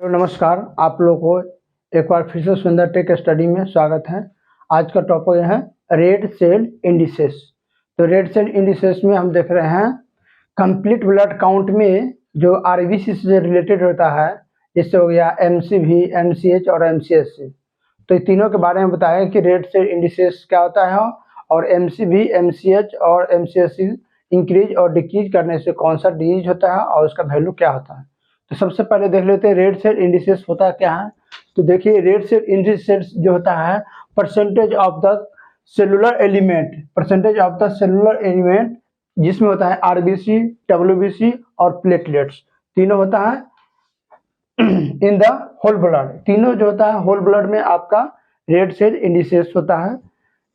तो नमस्कार, आप लोगों को एक बार फिर से सुंदर टेक स्टडी में स्वागत है। आज का टॉपिक है रेड सेल इंडिसेस। तो रेड सेल इंडिसेस में हम देख रहे हैं कंप्लीट ब्लड काउंट में जो आरबीसी से रिलेटेड होता है, जैसे हो गया एमसीवी, एमसीएच और एमसीएससी। तो ये तीनों के बारे में बताया कि रेड सेल इंडिसेस क्या होता है और एमसीवी, एमसीएच और एमसीएससी इंक्रीज और डिक्रीज करने से कौन सा डिजीज होता है और उसका वैल्यू क्या होता है। तो सबसे पहले देख लेते हैं रेड सेल इंडिसेस होता क्या है। तो देखिए, रेड सेल इंडिसेस जो होता है percentage of the cellular element, percentage of the cellular element जिसमें होता है आरबीसी, डब्ल्यूबीसी और प्लेटलेट्स, तीनों होता है इन द होल ब्लड। तीनों जो होता है होल ब्लड में आपका रेड सेल इंडिसेस होता है।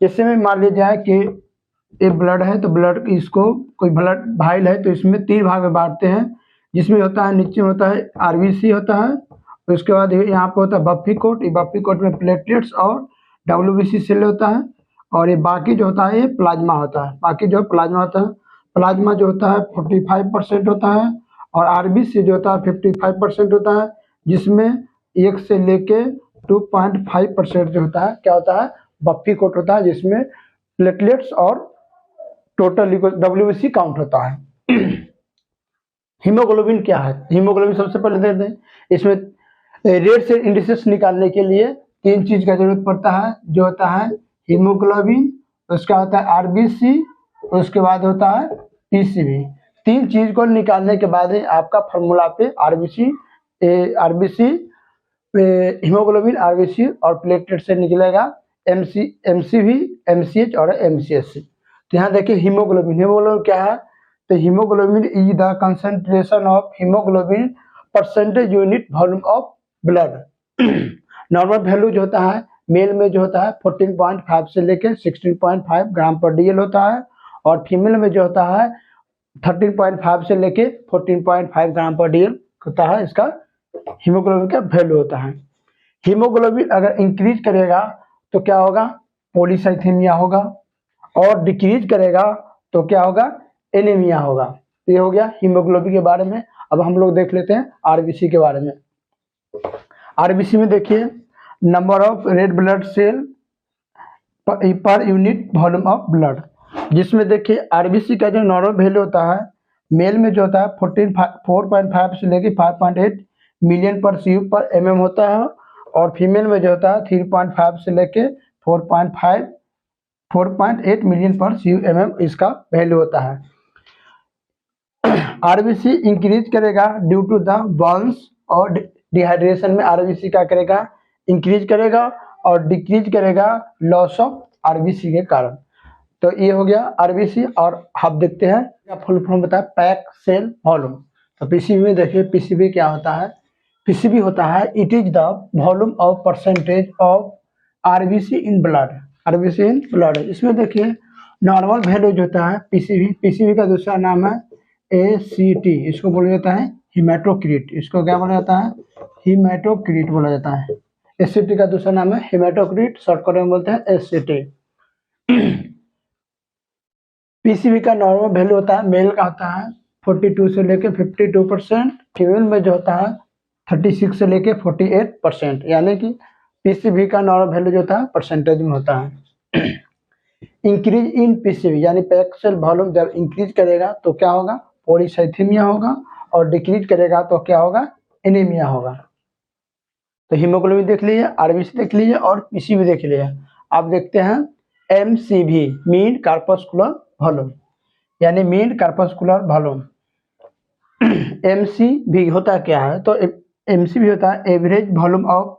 जैसे में मान लीजिए कि एक ब्लड है, तो ब्लड इसको कोई ब्लड वाइल है तो इसमें 3 भाग में बांटते हैं, जिसमें होता है नीचे होता है आरबीसी होता है, उसके बाद यहाँ पे होता है बफी कोट, ये बफी कोट में प्लेटलेट्स और डब्ल्यूबीसी सेल होता है, और ये बाकी जो होता है ये प्लाज्मा होता है। बाकी जो प्लाज्मा होता है, प्लाज्मा जो होता है 45% होता है और आरबीसी जो होता है 55% होता है, जिसमें 1 से लेके 2.5% जो होता है क्या होता है बफी कोट होता है, जिसमें प्लेटलेट्स और टोटल डब्ल्यूबीसी काउंट होता है। हीमोग्लोबिन क्या है? हीमोग्लोबिन सबसे पहले दे दें। इसमें रेड सेल इंडिसेस निकालने के लिए 3 चीज का जरूरत पड़ता है, जो होता है हीमोग्लोबिन, उसका होता है आरबीसी, उसके बाद होता है पीसीबी। 3 चीज को निकालने के बाद आपका फॉर्मूला पे आरबीसी हीमोग्लोबिन, आरबीसी और प्लेटलेट से निकलेगा एमसीवी, एमसीएच और एमसीएससी। तो यहाँ देखिए हीमोग्लोबिन, हीमोग्लोबिन क्या है? तो haemoglobin is the concentration of haemoglobin percentage unit volume of blood. Normal value जो होता है मेल में जो होता है 14.5 से लेकर 16.5 ग्राम पर डीएल होता है, और फीमेल में जो होता है 13.5 से लेके 14.5 ग्राम पर डीएल होता है। इसका हीमोग्लोबिन का वैल्यू होता है। हीमोग्लोबिन अगर इंक्रीज करेगा तो क्या होगा? पॉलीसाइथेमिया होगा, और डिक्रीज करेगा तो क्या होगा? एनीमिया होगा। तो ये हो गया हीमोग्लोबिन के बारे में। अब हम लोग देख लेते हैं आरबीसी के बारे में। आरबीसी में देखिए number of red blood cell per unit volume of blood, जिसमें देखिए आरबीसी का जो नॉर्मल वैल्यू होता है मेल में जो होता है 4.5 से लेकर 5.8 मिलियन पर सीयू पर एमएम होता है, और फीमेल में जो होता है 3.5 से लेके 4.8 मिलियन पर सीयू एमएम इसका वैल्यू होता है। आरबीसी इंक्रीज करेगा ड्यू टू द बर्न्स और डिहाइड्रेशन में आरबीसी क्या करेगा? इंक्रीज करेगा, और डिक्रीज करेगा लॉस ऑफ आरबीसी के कारण। तो ये हो गया आरबीसी। और आप देखते हैं क्या फुल फॉर्म बताया, पैक सेल वॉल्यूम। तो पीसीबी में देखिए पीसीबी क्या होता है? पीसीबी होता है it is the volume of percentage of RBC in blood, RBC in blood. इसमें देखिए नॉर्मल वैल्यू जो होता है पीसीबी, पीसीबी का दूसरा नाम है एसीटी, इसको बोला जाता है हिमेटोक्रिट। इसको क्या बोला जाता है? हिमेटोक्रिट बोला जाता है। एसीटी का दूसरा नाम है हिमेटोक्रिट, शॉर्टकट में बोलते हैं एसीटी। पीसीबी का नॉर्मल वैल्यू होता है मेल का होता है 42 से लेके 52%, फीमेल में जो होता है 36 से लेके 48%, यानी कि पीसीबी का नॉर्मल वैल्यू जो होता है परसेंटेज में होता है। इंक्रीज इन पीसीबी यानी पैक सेल वॉल्यूम जब इंक्रीज करेगा तो क्या होगा? पॉलीसाइथेमिया होगा, और डिक्रीज करेगा तो क्या होगा? एनीमिया होगा। तो हीमोग्लोबिन देख लीजिए, आरबीसी देख लीजिए और पीसीबी देख लीजिए। आप देखते हैं एमसीवी मीन कार्पस्कुलर वॉल्यूम, यानी मीन कार्पस्कुलर वॉल्यूम। एमसीवी होता क्या है? तो एमसीवी होता है average volume of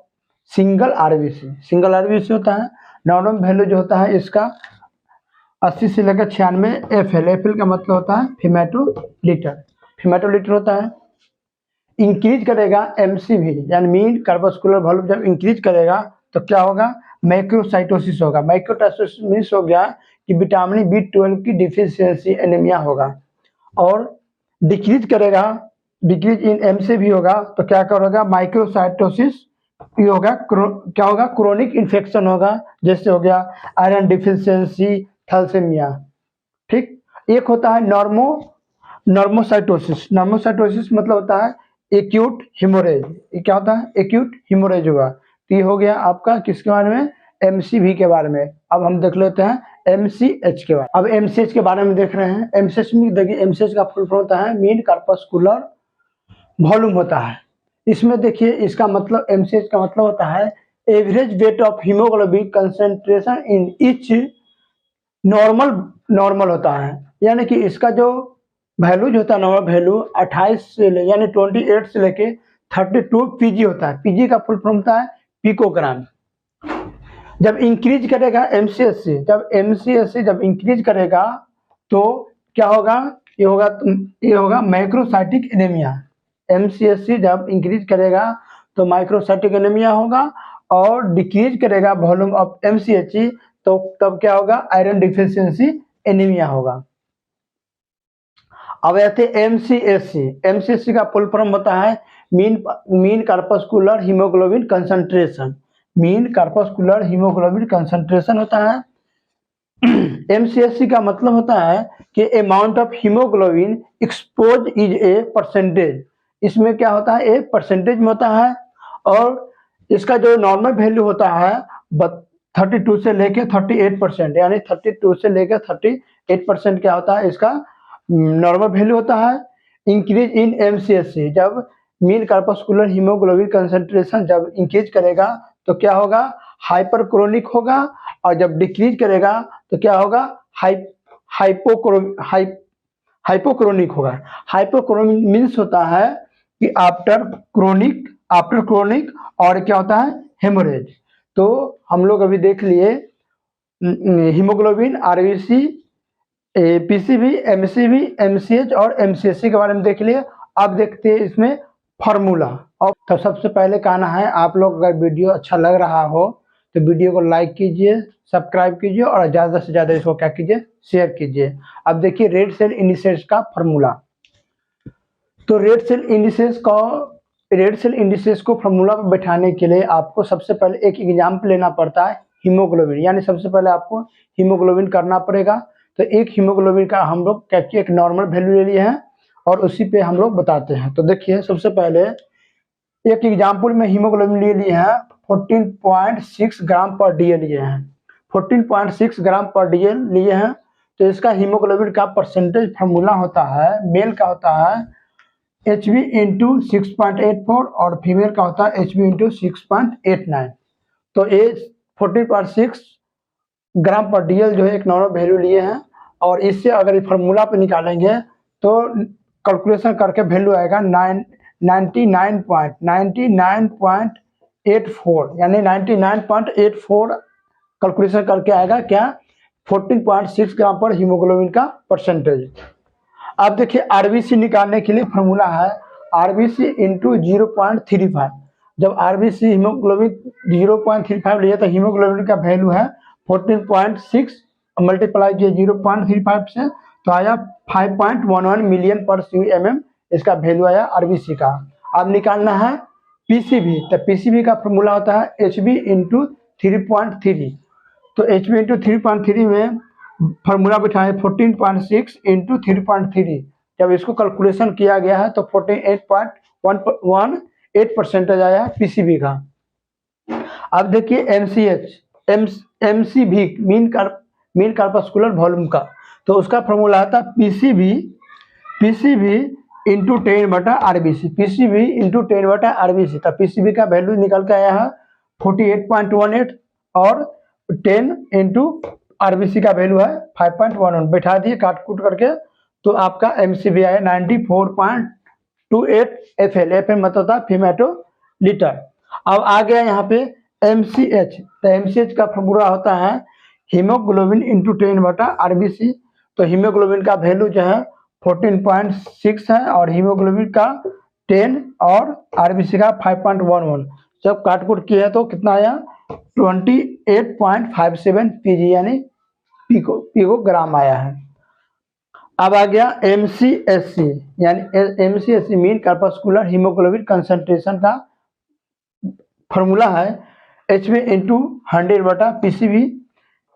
single RBC, single RBC होता है। नॉर्मल वैल्यू जो होता है इसका 80 से लेकर 96 एफएल, एफएल का मतलब होता है फीमेटोलीटर, फीमेटोलीटर होता है। इंक्रीज करेगा एमसीवी यानी मीन कार्पस्कुलर वॉल्यूम जब इंक्रीज करेगा तो क्या होगा? मैक्रोसाइटोसिस होगा। मैक्रोसाइटोसिस मीन्स हो गया कि विटामिन B12 की डिफिशियंसी एनीमिया होगा। और डिक्रीज करेगा, डिक्रीज इन एमसीवी होगा तो क्या करेगा? माइक्रोसाइटोसिस ये होगा, क्या होगा? क्रोनिक इन्फेक्शन होगा, जैसे हो गया आयरन डिफिशियंसी, थैलेसीमिया। ठीक। एक होता है नॉर्मोसाइटोसिस, नॉर्मोसाइटोसिस मतलब होता है एक्यूट हिमोरेज। ये क्या होता है? एक्यूट हिमोरेज हुआ। तो ये हो गया आपका किसके बारे में? एमसीवी के बारे में। अब हम देख लेते हैं एमसीएच के बारे में। अब एमसीएच के बारे में देख रहे हैं। एमसीएच में देखिए, एमसीएच का फुल फॉर्म होता है मीन कार्पस्कुलर वॉल्यूम होता है। इसमें देखिए, इसका मतलब एमसीएच का मतलब होता है average weight of haemoglobin concentration in each normal होता है। यानी कि इसका जो वैल्यूज होता है, नॉर्मल वैल्यू 28 से ले यानी 28 से लेके 32 पीजी होता है। पीजी का फुल फॉर्म होता है पिकोग्राम। जब इंक्रीज करेगा एमसीएससी, जब इंक्रीज करेगा तो क्या होगा? ये होगा माइक्रोसाइटिक एनीमिया। एमसीएससी जब इंक्रीज करेगा तो माइक्रोसाइटिक एनीमिया होगा, और डिक्रीज करेगा वॉल्यूम ऑफ एमसीएचई तो तब क्या होगा? आयरन डिफिशियंसी एनीमिया होगा। अब आते एमसीएससी। एमसीएससी का फुल फॉर्म होता है mean corpuscular haemoglobin concentration. Mean corpuscular haemoglobin concentration होता है। एमसीएससी का मतलब होता है कि amount of haemoglobin expose is a percentage. इसमें क्या होता है? एक परसेंटेज में होता है, और इसका जो नॉर्मल वैल्यू होता है 32 से लेके 38%, यानी 32 से लेकर 38% क्या होता है? इसका नॉर्मल वैल्यू होता है। इंक्रीज इन एमसीएससी, जब मीन कार्पस्कुलर हीमोग्लोबिन कंसंट्रेशन जब इंक्रीज करेगा तो क्या होगा? हाइपरक्रोनिक होगा, और जब डिक्रीज करेगा तो क्या होगा? हाइपोक्रोनिक होगा। हाइपोक्रोनिक मीन्स होता है कि आफ्टर क्रोनिक और क्या होता है? हेमोरेज। तो हम लोग अभी देख लिए haemoglobin, RBC, PCB, MCB, MCH और एमसीएससी के बारे में देख लिए। अब देखते हैं इसमें फार्मूला। और तो सबसे पहले कहना है, आप लोग अगर वीडियो अच्छा लग रहा हो तो वीडियो को लाइक कीजिए, सब्सक्राइब कीजिए, और ज़्यादा से ज़्यादा इसको क्या कीजिए? शेयर कीजिए। अब देखिए रेड सेल इंडिसेस का फार्मूला। तो रेड सेल इंडिसेस को फार्मूला पर बैठाने के लिए आपको सबसे पहले एक एग्जाम्पल लेना पड़ता है हीमोग्लोबिन। यानी सबसे पहले आपको हीमोग्लोबिन करना पड़ेगा। तो एक हीमोग्लोबिन का हम लोग क्या किए? एक नॉर्मल वैल्यू ले लिए हैं, और उसी पे हम लोग बताते हैं। तो देखिए, सबसे पहले एक एग्जाम्पल में हीमोग्लोबिन ले लिए हैं 14.6 ग्राम पर डीएल लिए हैं। 14.6 ग्राम पर डीएल लिए हैं। तो इसका हीमोग्लोबिन का परसेंटेज फार्मूला होता है, मेल का होता है HB इंटू 6.84 और फीमेल का होता है HB इंटू 6.89। तो ये 14.6 ग्राम पर डीएल जो है एक नॉर्मल वैल्यू लिए हैं, और इससे अगर ये फार्मूला पे निकालेंगे तो कैलकुलेशन करके वैल्यू आएगा 99.84, यानी 99.84 कैलकुलेशन करके आएगा क्या? 14.6 ग्राम पर हीमोग्लोबिन का परसेंटेज। अब देखिए आरबीसी निकालने के लिए फार्मूला है आरबीसी इंटू 0.35। जब आरबीसी हीमोग्लोबिन 0.35 लिया तो हीमोग्लोबिन का वैल्यू है 14.6, मल्टीप्लाई किए 0.35 से तो आया 5.11 मिलियन पर CMM इसका वैल्यू आया आरबीसी का। अब निकालना है पीसीबी। तो पीसीबी का फार्मूला होता है HB इंटू 3.3। तो HB इंटू 3.3 में फार्मूला बिठाए 14.6 इंटू 3.3। जब इसको कैलकुलेशन किया गया है तो 48.18% आया पीसीबी का। अब देखिए एमसीवी मीन कार्पस्कुलर वॉल्यूम का। तो उसका फार्मूला आता है PCB into 10/RBC। PCB into 10/RBC। तो पीसीबी का वैल्यू निकल के आया है 48.18, और 10 इंटू आरबीसी का वैल्यू है 5.11। बैठा दिए काट कूट करके, तो आपका एमसीबी आया 94.28 FL। FL मतलब होता है फीमेटो लीटर। अब आ गया यहाँ पे एमसीएच। तो एमसीएच का फार्मूला होता है हीमोग्लोबिन इंटू 10/RBC। तो हीमोग्लोबिन का वैल्यू जो है 14.6 है, और हीमोग्लोबिन का 10 और आरबीसी का 5.11। जब काट कूट किया तो कितना आया? 28.57 पीजी यानी पिकोग्राम आया है। अब आ गया एमसीएससी, यानी एमसीएससी मीन कार्पस्कुलर हीमोग्लोबिन कंसंट्रेशन का फॉर्मूला है HB इंटू 100/PCB।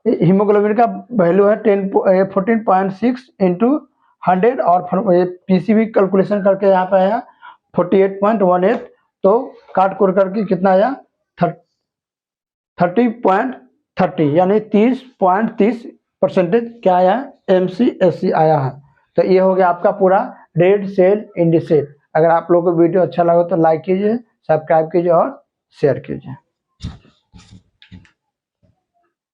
हीमोग्लोबिन का वैल्यू है 14.6 इंटू 100, और पीसीबी कैलकुलेशन करके यहाँ पे आया 48.18, तो काट कुर करके कितना आया 30.30 यानी 30.30% क्या आया MCSE आया है। तो ये हो गया आपका पूरा रेड सेल इंडिसेस। अगर आप लोगों को वीडियो अच्छा लगा तो लाइक कीजिए, सब्सक्राइब कीजिए और शेयर कीजिए।